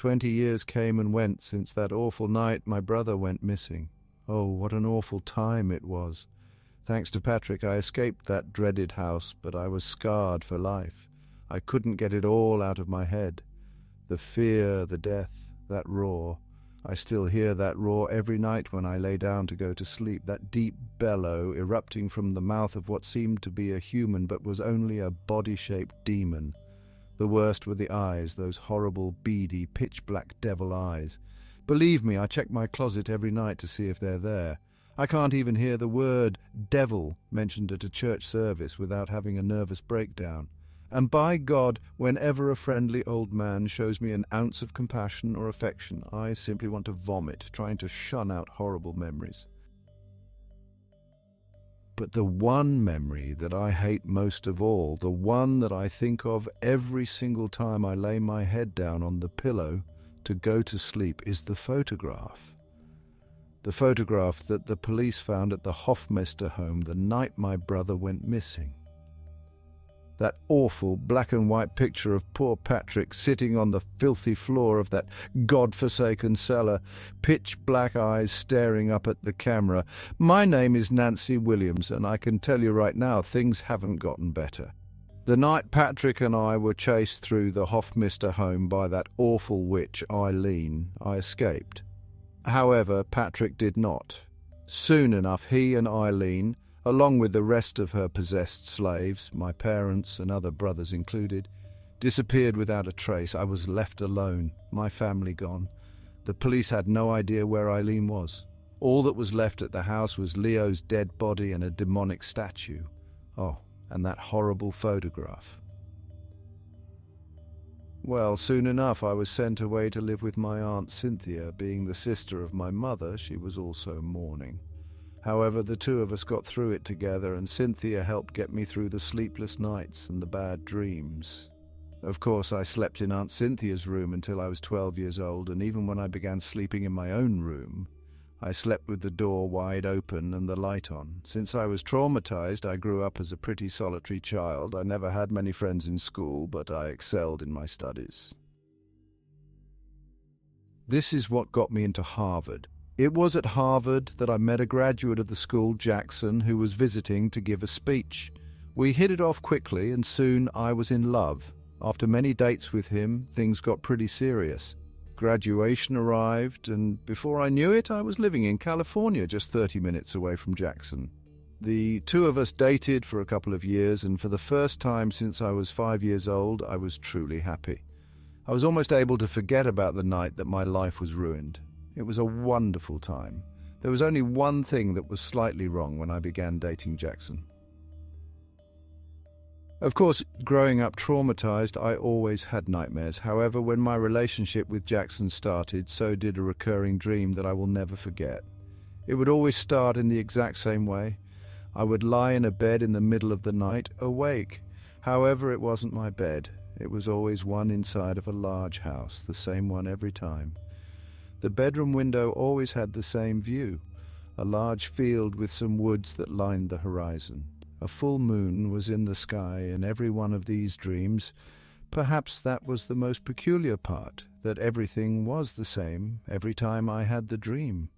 20 years came and went since that awful night my brother went missing. Oh, what an awful time it was. Thanks to Patrick, I escaped that dreaded house, but I was scarred for life. I couldn't get it all out of my head. The fear, the death, that roar. I still hear that roar every night when I lay down to go to sleep, that deep bellow erupting from the mouth of what seemed to be a human but was only a body-shaped demon. The worst were the eyes, those horrible, beady, pitch-black devil eyes. Believe me, I check my closet every night to see if they're there. I can't even hear the word devil mentioned at a church service without having a nervous breakdown. And by God, whenever a friendly old man shows me an ounce of compassion or affection, I simply want to vomit, trying to shun out horrible memories. But the one memory that I hate most of all, the one that I think of every single time I lay my head down on the pillow to go to sleep, is the photograph. The photograph that the police found at the Hoffmister home the night my brother went missing. That awful black and white picture of poor Patrick sitting on the filthy floor of that God-forsaken cellar, pitch-black eyes staring up at the camera. My name is Nancy Williams, and I can tell you right now, things haven't gotten better. The night Patrick and I were chased through the Hoffmister home by that awful witch, Eileen, I escaped. However, Patrick did not. Soon enough, he and Eileen, along with the rest of her possessed slaves, my parents and other brothers included, disappeared without a trace. I was left alone, my family gone. The police had no idea where Eileen was. All that was left at the house was Leo's dead body and a demonic statue. Oh, and that horrible photograph. Well, soon enough I was sent away to live with my Aunt Cynthia. Being the sister of my mother, she was also mourning. However, the two of us got through it together, and Cynthia helped get me through the sleepless nights and the bad dreams. Of course, I slept in Aunt Cynthia's room until I was 12 years old, and even when I began sleeping in my own room, I slept with the door wide open and the light on. Since I was traumatized, I grew up as a pretty solitary child. I never had many friends in school, but I excelled in my studies. This is what got me into Harvard. It was at Harvard that I met a graduate of the school, Jackson, who was visiting to give a speech. We hit it off quickly, and soon I was in love. After many dates with him, things got pretty serious. Graduation arrived, and before I knew it, I was living in California, just 30 minutes away from Jackson. The two of us dated for a couple of years, and for the first time since I was 5 years old, I was truly happy. I was almost able to forget about the night that my life was ruined. It was a wonderful time. There was only one thing that was slightly wrong when I began dating Jackson. Of course, growing up traumatized, I always had nightmares. However, when my relationship with Jackson started, so did a recurring dream that I will never forget. It would always start in the exact same way. I would lie in a bed in the middle of the night, awake. However, it wasn't my bed. It was always one inside of a large house, the same one every time. The bedroom window always had the same view, a large field with some woods that lined the horizon. A full moon was in the sky in every one of these dreams. Perhaps that was the most peculiar part, that everything was the same every time I had the dream.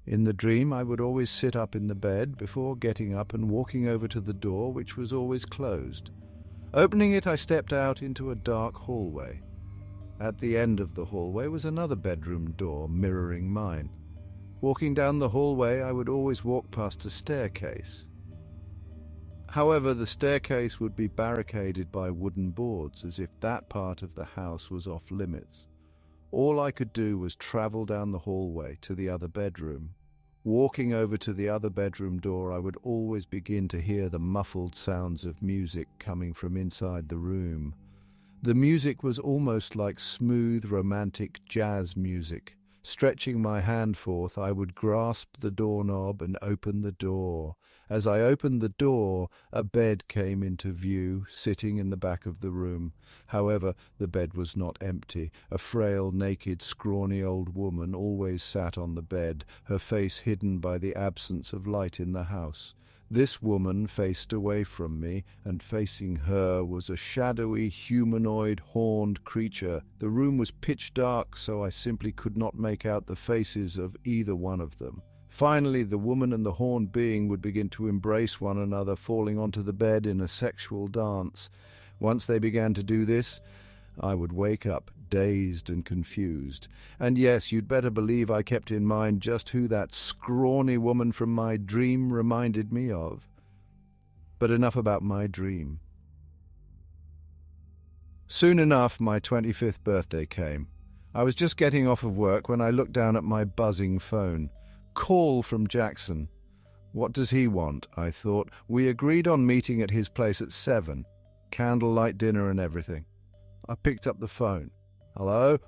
In the dream, I would always sit up in the bed before getting up and walking over to the door, which was always closed. Opening it, I stepped out into a dark hallway. At the end of the hallway was another bedroom door mirroring mine. Walking down the hallway, I would always walk past a staircase. However, the staircase would be barricaded by wooden boards, as if that part of the house was off limits. All I could do was travel down the hallway to the other bedroom. Walking over to the other bedroom door, I would always begin to hear the muffled sounds of music coming from inside the room. The music was almost like smooth, romantic jazz music. Stretching my hand forth, I would grasp the doorknob and open the door. As I opened the door, a bed came into view, sitting in the back of the room. However, the bed was not empty. A frail, naked, scrawny old woman always sat on the bed, her face hidden by the absence of light in the house. This woman faced away from me, and facing her was a shadowy, humanoid, horned creature. The room was pitch dark, so I simply could not make out the faces of either one of them. Finally, the woman and the horned being would begin to embrace one another, falling onto the bed in a sexual dance. Once they began to do this, I would wake up, dazed and confused. And yes, you'd better believe I kept in mind just who that scrawny woman from my dream reminded me of. But enough about my dream. Soon enough, my 25th birthday came. I was just getting off of work when I looked down at my buzzing phone. Call from Jackson. What does he want? I thought. We agreed on meeting at his place at 7. Candlelight dinner and everything. I picked up the phone. Hello?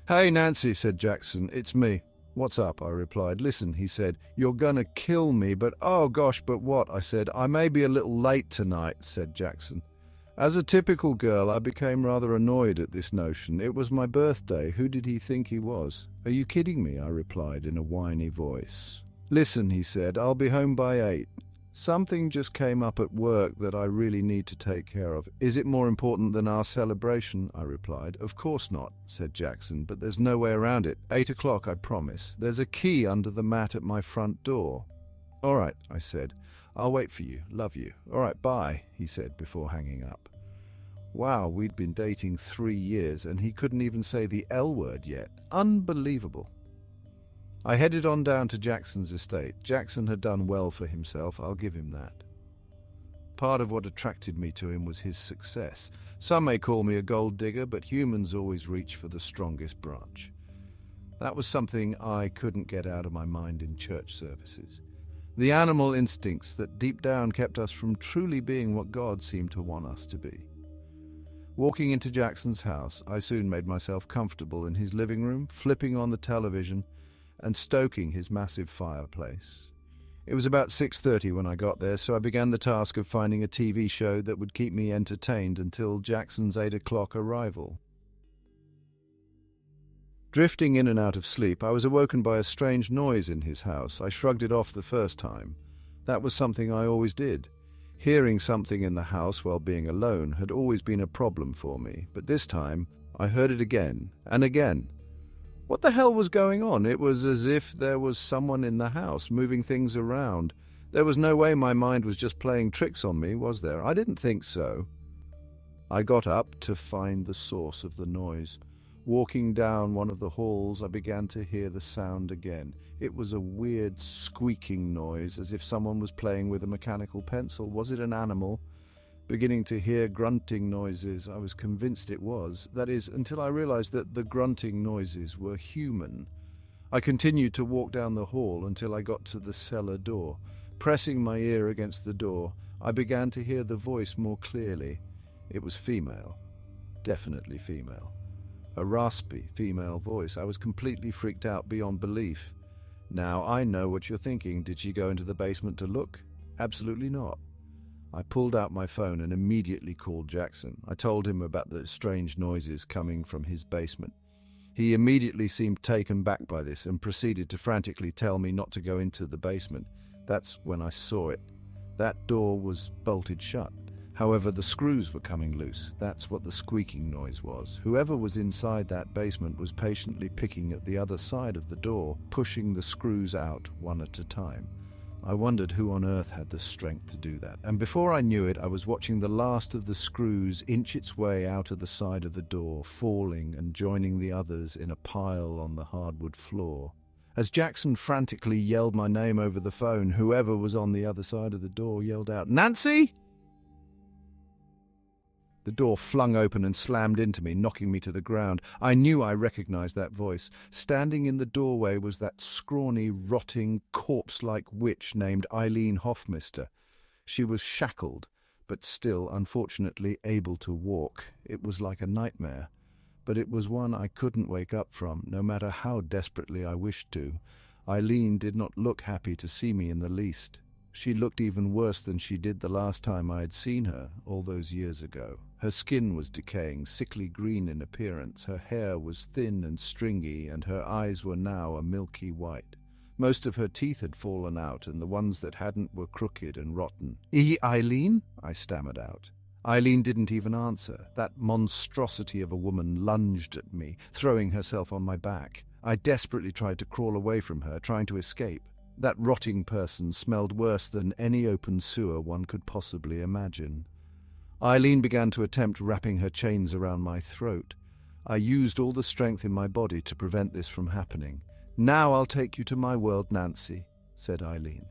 Hey, Nancy, said Jackson. It's me. What's up? I replied. Listen, he said. You're gonna kill me, but oh gosh, but what? I said. I may be a little late tonight, said Jackson. As a typical girl, I became rather annoyed at this notion. It was my birthday. Who did he think he was? Are you kidding me? I replied in a whiny voice. Listen, he said. I'll be home by 8. Something just came up at work that I really need to take care of. Is it more important than our celebration? I replied. Of course not, said Jackson, but there's no way around it. 8 o'clock, I promise. There's a key under the mat at my front door. All right, I said. I'll wait for you. Love you. All right, bye, he said before hanging up. Wow, we'd been dating 3 years and he couldn't even say the L word yet. Unbelievable. I headed on down to Jackson's estate. Jackson had done well for himself, I'll give him that. Part of what attracted me to him was his success. Some may call me a gold digger, but humans always reach for the strongest branch. That was something I couldn't get out of my mind in church services. The animal instincts that deep down kept us from truly being what God seemed to want us to be. Walking into Jackson's house, I soon made myself comfortable in his living room, flipping on the television and stoking his massive fireplace. It was about 6:30 when I got there, so I began the task of finding a TV show that would keep me entertained until Jackson's 8 o'clock arrival. Drifting in and out of sleep, I was awoken by a strange noise in his house. I shrugged it off the first time. That was something I always did. Hearing something in the house while being alone had always been a problem for me, but this time I heard it again and again. What the hell was going on? It was as if there was someone in the house moving things around. There was no way my mind was just playing tricks on me, was there? I didn't think so. I got up to find the source of the noise. Walking down one of the halls, I began to hear the sound again. It was a weird squeaking noise, as if someone was playing with a mechanical pencil. Was it an animal? Beginning to hear grunting noises, I was convinced it was. That is, until I realized that the grunting noises were human. I continued to walk down the hall until I got to the cellar door. Pressing my ear against the door, I began to hear the voice more clearly. It was female. Definitely female. A raspy female voice. I was completely freaked out beyond belief. Now, I know what you're thinking. Did she go into the basement to look? Absolutely not. I pulled out my phone and immediately called Jackson. I told him about the strange noises coming from his basement. He immediately seemed taken back by this and proceeded to frantically tell me not to go into the basement. That's when I saw it. That door was bolted shut. However, the screws were coming loose. That's what the squeaking noise was. Whoever was inside that basement was patiently picking at the other side of the door, pushing the screws out one at a time. I wondered who on earth had the strength to do that. And before I knew it, I was watching the last of the screws inch its way out of the side of the door, falling and joining the others in a pile on the hardwood floor. As Jackson frantically yelled my name over the phone, whoever was on the other side of the door yelled out, "Nancy!" The door flung open and slammed into me, knocking me to the ground. I knew I recognized that voice. Standing in the doorway was that scrawny, rotting, corpse-like witch named Eileen Hoffmister. She was shackled, but still, unfortunately, able to walk. It was like a nightmare, but it was one I couldn't wake up from, no matter how desperately I wished to. Eileen did not look happy to see me in the least. She looked even worse than she did the last time I had seen her, all those years ago. Her skin was decaying, sickly green in appearance, her hair was thin and stringy, and her eyes were now a milky white. Most of her teeth had fallen out, and the ones that hadn't were crooked and rotten. Eileen?" I stammered out. Eileen didn't even answer. That monstrosity of a woman lunged at me, throwing herself on my back. I desperately tried to crawl away from her, trying to escape. That rotting person smelled worse than any open sewer one could possibly imagine. Eileen began to attempt wrapping her chains around my throat. I used all the strength in my body to prevent this from happening. "Now I'll take you to my world, Nancy," said Eileen.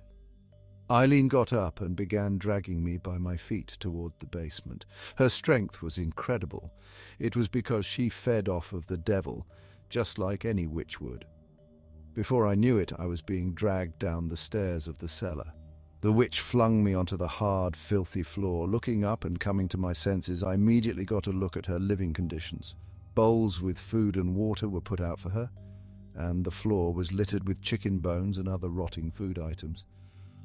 Eileen got up and began dragging me by my feet toward the basement. Her strength was incredible. It was because she fed off of the devil, just like any witch would. Before I knew it, I was being dragged down the stairs of the cellar. The witch flung me onto the hard, filthy floor. Looking up and coming to my senses, I immediately got a look at her living conditions. Bowls with food and water were put out for her, and the floor was littered with chicken bones and other rotting food items.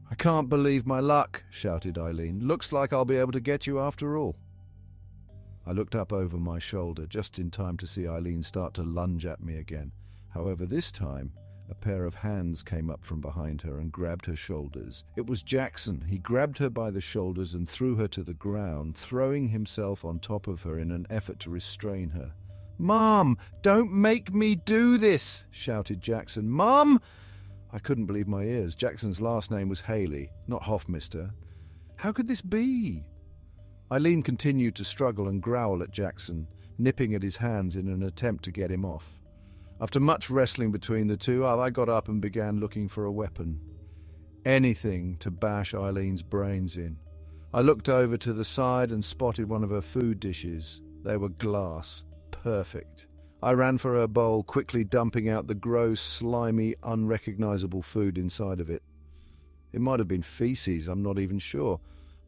"I can't believe my luck," shouted Eileen. "Looks like I'll be able to get you after all." I looked up over my shoulder just in time to see Eileen start to lunge at me again. However, this time, a pair of hands came up from behind her and grabbed her shoulders. It was Jackson. He grabbed her by the shoulders and threw her to the ground, throwing himself on top of her in an effort to restrain her. "Mom, don't make me do this!" shouted Jackson. "Mom!" I couldn't believe my ears. Jackson's last name was Haley, not Hoffmister. How could this be? Eileen continued to struggle and growl at Jackson, nipping at his hands in an attempt to get him off. After much wrestling between the two, I got up and began looking for a weapon. Anything to bash Eileen's brains in. I looked over to the side and spotted one of her food dishes. They were glass. Perfect. I ran for her bowl, quickly dumping out the gross, slimy, unrecognizable food inside of it. It might have been feces, I'm not even sure.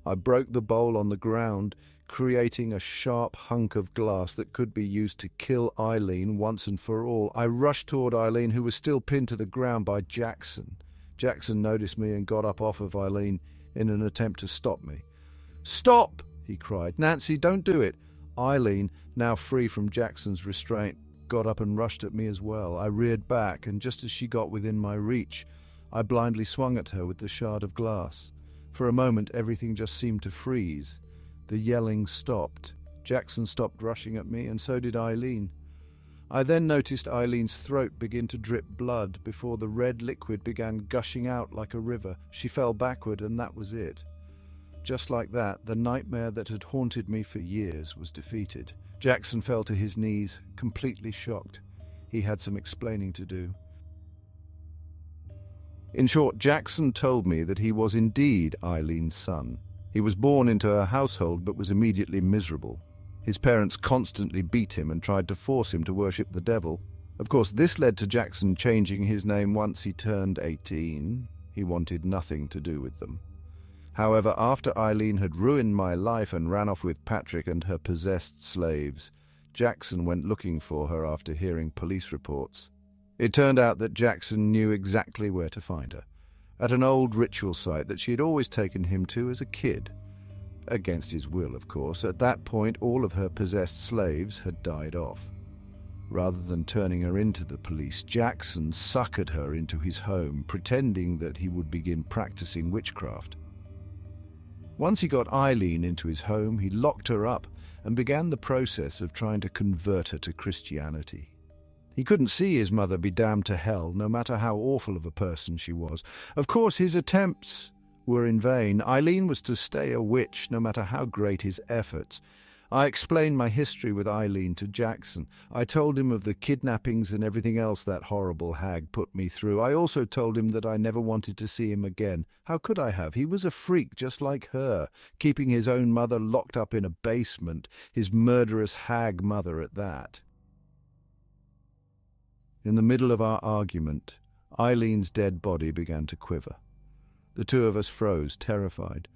I broke the bowl on the ground, creating a sharp hunk of glass that could be used to kill Eileen once and for all. I rushed toward Eileen, who was still pinned to the ground by Jackson. Jackson noticed me and got up off of Eileen in an attempt to stop me. "Stop!" he cried. "Nancy, don't do it." Eileen, now free from Jackson's restraint, got up and rushed at me as well. I reared back, and just as she got within my reach, I blindly swung at her with the shard of glass. For a moment, everything just seemed to freeze. The yelling stopped. Jackson stopped rushing at me, and so did Eileen. I then noticed Eileen's throat begin to drip blood before the red liquid began gushing out like a river. She fell backward, and that was it. Just like that, the nightmare that had haunted me for years was defeated. Jackson fell to his knees, completely shocked. He had some explaining to do. In short, Jackson told me that he was indeed Eileen's son. He was born into her household but was immediately miserable. His parents constantly beat him and tried to force him to worship the devil. Of course, this led to Jackson changing his name once he turned 18. He wanted nothing to do with them. However, after Eileen had ruined my life and ran off with Patrick and her possessed slaves, Jackson went looking for her after hearing police reports. It turned out that Jackson knew exactly where to find her, at an old ritual site that she had always taken him to as a kid. Against his will, of course. At that point, all of her possessed slaves had died off. Rather than turning her into the police, Jackson suckered her into his home, pretending that he would begin practicing witchcraft. Once he got Eileen into his home, he locked her up and began the process of trying to convert her to Christianity. He couldn't see his mother be damned to hell, no matter how awful of a person she was. Of course, his attempts were in vain. Eileen was to stay a witch, no matter how great his efforts. I explained my history with Eileen to Jackson. I told him of the kidnappings and everything else that horrible hag put me through. I also told him that I never wanted to see him again. How could I have? He was a freak just like her, keeping his own mother locked up in a basement, his murderous hag mother at that. In the middle of our argument, Eileen's dead body began to quiver. The two of us froze, terrified.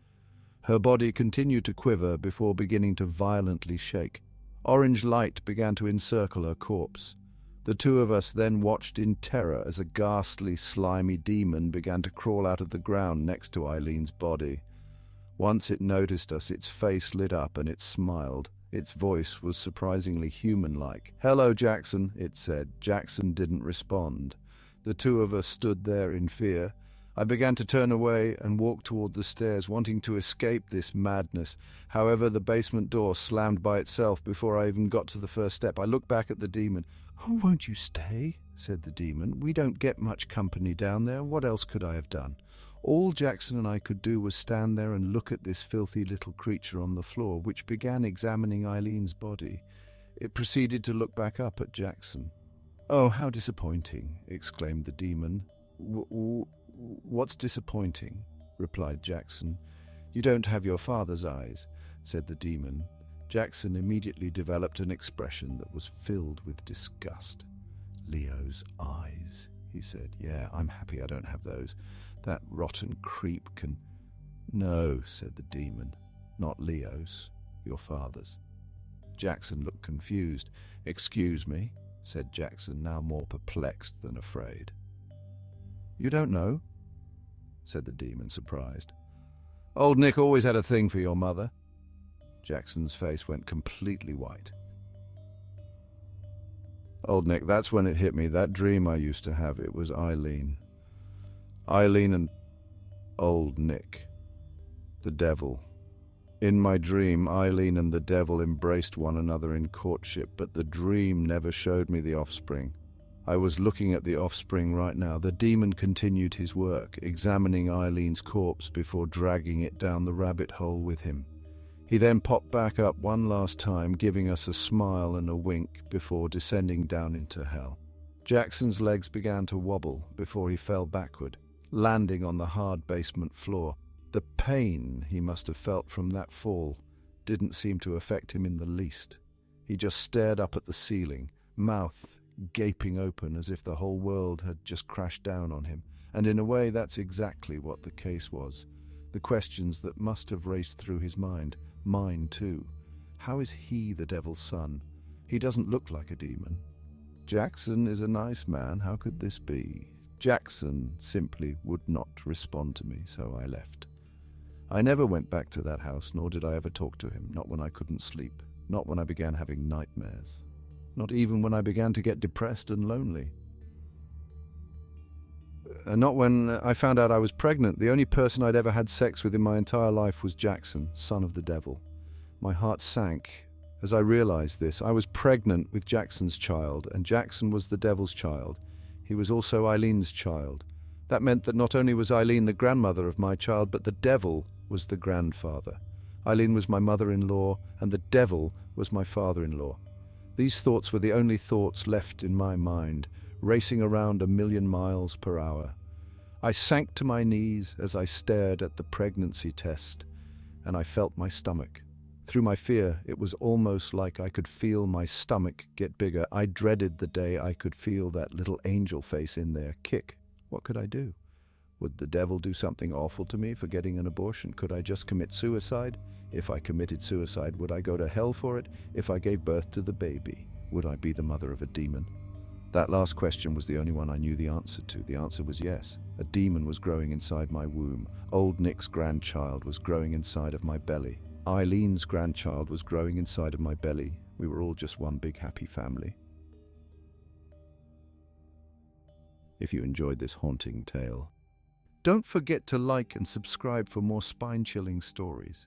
Her body continued to quiver before beginning to violently shake. Orange light began to encircle her corpse. The two of us then watched in terror as a ghastly, slimy demon began to crawl out of the ground next to Eileen's body. Once it noticed us, its face lit up and it smiled. Its voice was surprisingly human-like. "Hello, Jackson," it said. Jackson didn't respond. The two of us stood there in fear. I began to turn away and walk toward the stairs, wanting to escape this madness. However, the basement door slammed by itself before I even got to the first step. I looked back at the demon. "Oh, won't you stay?" said the demon. "We don't get much company down there. What else could I have done?" All Jackson and I could do was stand there and look at this filthy little creature on the floor, which began examining Eileen's body. It proceeded to look back up at Jackson. "Oh, how disappointing," exclaimed the demon. What's disappointing?" replied Jackson. "You don't have your father's eyes," said the demon. Jackson immediately developed an expression that was filled with disgust. "Leo's eyes," he said. "Yeah, I'm happy I don't have those. That rotten creep can—" "No," said the demon. "Not Leo's. Your father's." Jackson looked confused. "Excuse me," said Jackson, now more perplexed than afraid. "You don't know?" said the demon, surprised. "Old Nick always had a thing for your mother." Jackson's face went completely white. "Old Nick, that's when it hit me. That dream I used to have, it was Eileen. Eileen and Old Nick. The devil. In my dream, Eileen and the devil embraced one another in courtship, but the dream never showed me the offspring. I was looking at the offspring right now." The demon continued his work, examining Eileen's corpse before dragging it down the rabbit hole with him. He then popped back up one last time, giving us a smile and a wink before descending down into hell. Jackson's legs began to wobble before he fell backward, landing on the hard basement floor. The pain he must have felt from that fall didn't seem to affect him in the least. He just stared up at the ceiling, mouth gaping open as if the whole world had just crashed down on him. And in a way, that's exactly what the case was. The questions that must have raced through his mind, mine too. How is he the devil's son? He doesn't look like a demon. Jackson is a nice man. How could this be? Jackson simply would not respond to me, so I left. I never went back to that house, nor did I ever talk to him, not when I couldn't sleep, not when I began having nightmares. Not even when I began to get depressed and lonely. Not when I found out I was pregnant. The only person I'd ever had sex with in my entire life was Jackson, son of the devil. My heart sank as I realized this. I was pregnant with Jackson's child, and Jackson was the devil's child. He was also Eileen's child. That meant that not only was Eileen the grandmother of my child, but the devil was the grandfather. Eileen was my mother-in-law, and the devil was my father-in-law. These thoughts were the only thoughts left in my mind, racing around 1,000,000 miles per hour. I sank to my knees as I stared at the pregnancy test, and I felt my stomach. Through my fear, it was almost like I could feel my stomach get bigger. I dreaded the day I could feel that little angel face in there kick. What could I do? Would the devil do something awful to me for getting an abortion? Could I just commit suicide? If I committed suicide, would I go to hell for it? If I gave birth to the baby, would I be the mother of a demon? That last question was the only one I knew the answer to. The answer was yes. A demon was growing inside my womb. Old Nick's grandchild was growing inside of my belly. Eileen's grandchild was growing inside of my belly. We were all just one big happy family. If you enjoyed this haunting tale, don't forget to like and subscribe for more spine-chilling stories.